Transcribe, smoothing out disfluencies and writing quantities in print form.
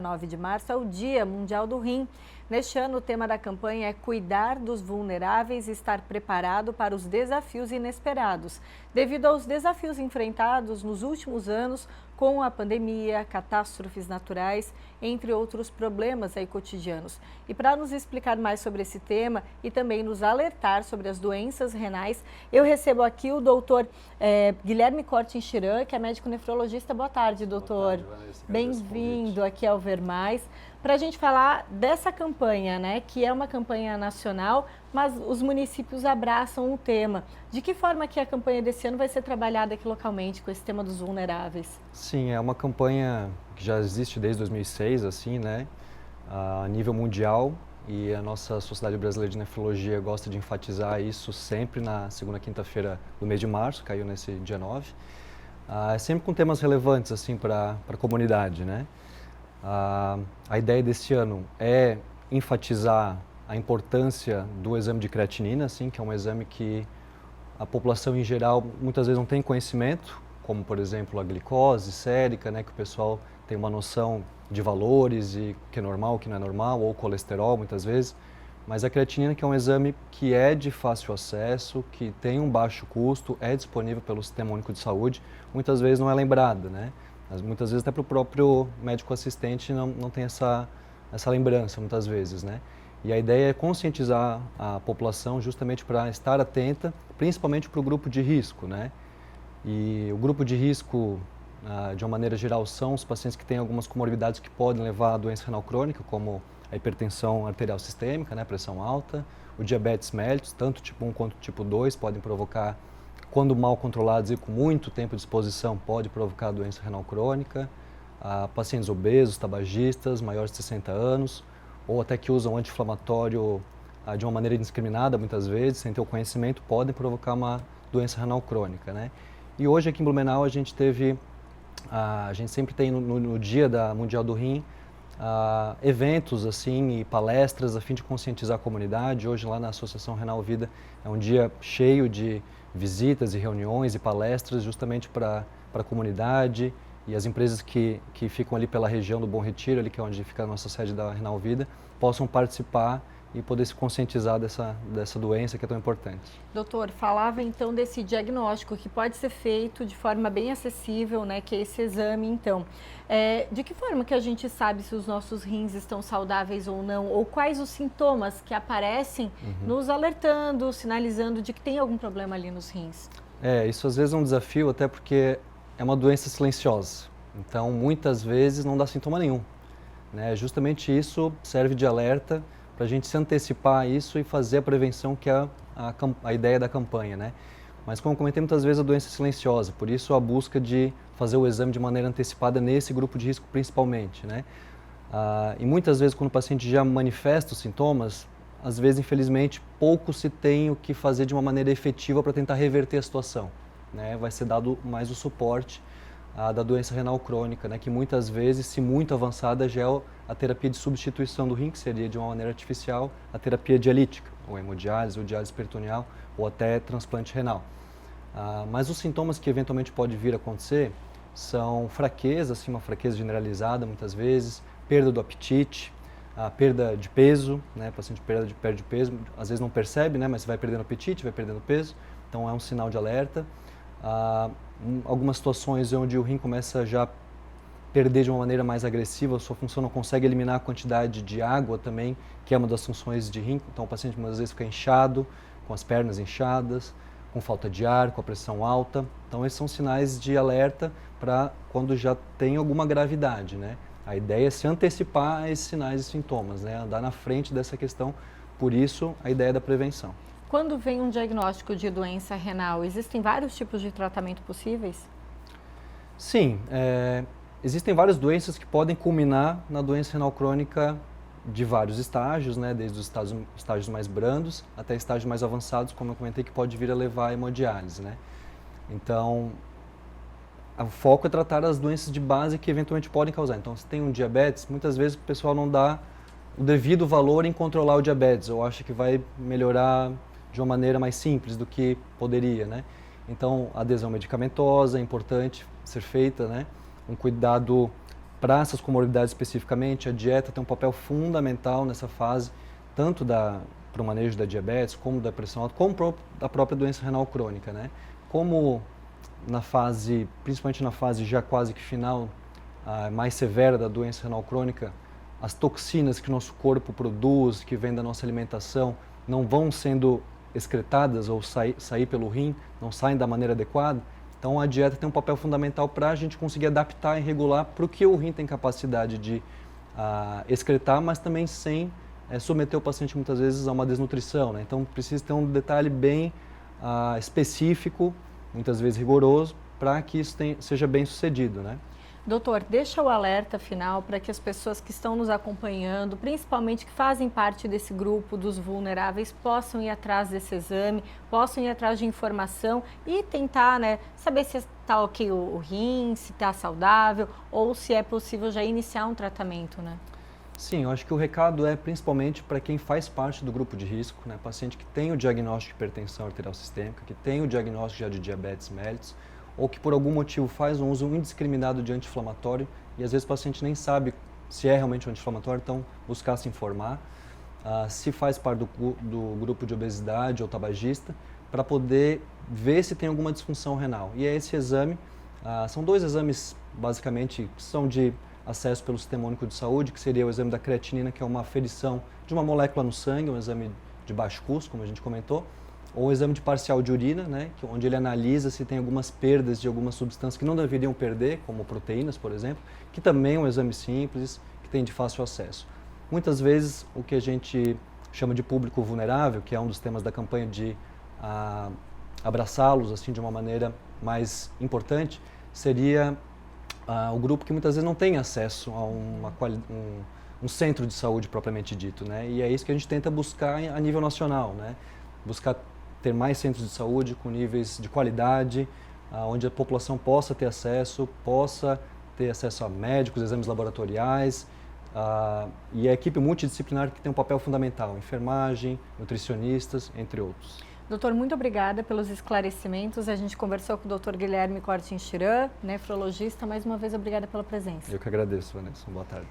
19 de março é o Dia Mundial do Rim. Neste ano, o tema da campanha é cuidar dos vulneráveis e estar preparado para os desafios inesperados, devido aos desafios enfrentados nos últimos anos com a pandemia, catástrofes naturais, entre outros problemas cotidianos. E para nos explicar mais sobre esse tema e também nos alertar sobre as doenças renais, eu recebo aqui o doutor Guilherme Cortin-Chiran, que é médico nefrologista. Boa tarde, doutor. Boa tarde, Vanessa. Bem-vindo aqui ao Ver Mais, para a gente falar dessa campanha, né, que é uma campanha nacional, mas os municípios abraçam o tema. De que forma que a campanha desse ano vai ser trabalhada aqui localmente com esse tema dos vulneráveis? Sim, é uma campanha que já existe desde 2006, assim, né, a nível mundial, e a nossa Sociedade Brasileira de Nefrologia gosta de enfatizar isso sempre na segunda quinta-feira do mês de março, caiu nesse dia 9. É sempre com temas relevantes, assim, para a comunidade, né. A ideia desse ano é enfatizar a importância do exame de creatinina, assim, que é um exame que a população em geral muitas vezes não tem conhecimento, como por exemplo a glicose sérica, né, que o pessoal tem uma noção de valores e o que é normal, o que não é normal, ou colesterol muitas vezes, mas a creatinina, que é um exame que é de fácil acesso, que tem um baixo custo, é disponível pelo Sistema Único de Saúde, muitas vezes não é lembrada, né? Mas muitas vezes até para o próprio médico assistente não tem essa lembrança, muitas vezes, né? E a ideia é conscientizar a população justamente para estar atenta, principalmente para o grupo de risco, né? E o grupo de risco, de uma maneira geral, são os pacientes que têm algumas comorbidades que podem levar à doença renal crônica, como a hipertensão arterial sistêmica, né, pressão alta, o diabetes mellitus, tanto tipo 1 quanto tipo 2, podem provocar, quando mal controlados e com muito tempo de exposição, pode provocar doença renal crônica, pacientes obesos, tabagistas, maiores de 60 anos, ou até que usam anti-inflamatório de uma maneira indiscriminada, muitas vezes, sem ter o conhecimento, podem provocar uma doença renal crônica, né? E hoje aqui em Blumenau a gente sempre tem no Dia Mundial do Rim, eventos assim e palestras a fim de conscientizar a comunidade. Hoje lá na Associação Renal Vida é um dia cheio de visitas e reuniões e palestras justamente para a comunidade e as empresas que ficam ali pela região do Bom Retiro, ali que é onde fica a nossa sede da Renal Vida, possam participar e poder se conscientizar dessa doença que é tão importante. Doutor, falava então desse diagnóstico que pode ser feito de forma bem acessível, né, que é esse exame então. De que forma que a gente sabe se os nossos rins estão saudáveis ou não, ou quais os sintomas que aparecem nos alertando, sinalizando de que tem algum problema ali nos rins? Isso às vezes é um desafio, até porque é uma doença silenciosa, então muitas vezes não dá sintoma nenhum, né? Justamente isso serve de alerta para a gente se antecipar a isso e fazer a prevenção, que é a ideia da campanha, né? Mas como eu comentei, muitas vezes a doença é silenciosa, por isso a busca de fazer o exame de maneira antecipada nesse grupo de risco principalmente, né? E muitas vezes quando o paciente já manifesta os sintomas, às vezes infelizmente pouco se tem o que fazer de uma maneira efetiva para tentar reverter a situação, né? Vai ser dado mais o suporte da doença renal crônica, né, que muitas vezes, se muito avançada, já é a terapia de substituição do rim, que seria de uma maneira artificial a terapia dialítica, ou hemodiálise, ou diálise peritoneal, ou até transplante renal. Mas os sintomas que eventualmente pode vir a acontecer são fraqueza, assim, uma fraqueza generalizada muitas vezes, perda do apetite, perda de peso, né, o paciente perde peso, às vezes não percebe, né, mas vai perdendo apetite, vai perdendo peso, então é um sinal de alerta. Algumas situações onde o rim começa já a perder de uma maneira mais agressiva, a sua função não consegue eliminar a quantidade de água também, que é uma das funções de rim, então o paciente muitas vezes fica inchado, com as pernas inchadas, com falta de ar, com a pressão alta, então esses são sinais de alerta para quando já tem alguma gravidade, né? A ideia é se antecipar a esses sinais e sintomas, né? Andar na frente dessa questão, por isso a ideia da prevenção. Quando vem um diagnóstico de doença renal, existem vários tipos de tratamento possíveis? Sim, existem várias doenças que podem culminar na doença renal crônica de vários estágios, né, desde os estágios mais brandos até estágios mais avançados, como eu comentei, que pode vir a levar à hemodiálise, né? Então, o foco é tratar as doenças de base que eventualmente podem causar. Então, se tem um diabetes, muitas vezes o pessoal não dá o devido valor em controlar o diabetes, ou acha que vai melhorar de uma maneira mais simples do que poderia, né? Então, a adesão medicamentosa é importante ser feita, né? Um cuidado Para essas comorbidades especificamente, a dieta tem um papel fundamental nessa fase, tanto para o manejo da diabetes, como da pressão alta, como da própria doença renal crônica, né? Como na fase, principalmente na fase já quase que final, mais severa da doença renal crônica, as toxinas que o nosso corpo produz, que vêm da nossa alimentação, não vão sendo excretadas ou sair pelo rim, não saem da maneira adequada. Então a dieta tem um papel fundamental para a gente conseguir adaptar e regular para o que o rim tem capacidade de excretar, mas também sem submeter o paciente muitas vezes a uma desnutrição, né? Então precisa ter um detalhe bem específico, muitas vezes rigoroso, para que isso seja bem sucedido, né? Doutor, deixa o alerta final para que as pessoas que estão nos acompanhando, principalmente que fazem parte desse grupo dos vulneráveis, possam ir atrás desse exame, possam ir atrás de informação e tentar, né, saber se está ok o rim, se está saudável ou se é possível já iniciar um tratamento, né? Sim, eu acho que o recado é principalmente para quem faz parte do grupo de risco, né? Paciente que tem o diagnóstico de hipertensão arterial sistêmica, que tem o diagnóstico já de diabetes mellitus, ou que por algum motivo faz um uso indiscriminado de anti-inflamatório e às vezes o paciente nem sabe se é realmente um anti-inflamatório, então buscar se informar, se faz parte do grupo de obesidade ou tabagista, para poder ver se tem alguma disfunção renal. E é esse exame, são dois exames basicamente que são de acesso pelo Sistema Único de Saúde, que seria o exame da creatinina, que é uma aferição de uma molécula no sangue, um exame de baixo custo, como a gente comentou, ou o exame de parcial de urina, né, onde ele analisa se tem algumas perdas de algumas substâncias que não deveriam perder, como proteínas, por exemplo, que também é um exame simples, que tem de fácil acesso. Muitas vezes, o que a gente chama de público vulnerável, que é um dos temas da campanha de abraçá-los assim de uma maneira mais importante, seria o grupo que muitas vezes não tem acesso a um centro de saúde propriamente dito, né? E é isso que a gente tenta buscar a nível nacional, né? Buscar ter mais centros de saúde com níveis de qualidade, onde a população possa ter acesso a médicos, exames laboratoriais, e a equipe multidisciplinar que tem um papel fundamental, enfermagem, nutricionistas, entre outros. Doutor, muito obrigada pelos esclarecimentos. A gente conversou com o doutor Guilherme Cortin Chiran, nefrologista. Mais uma vez, obrigada pela presença. Eu que agradeço, Vanessa. Boa tarde.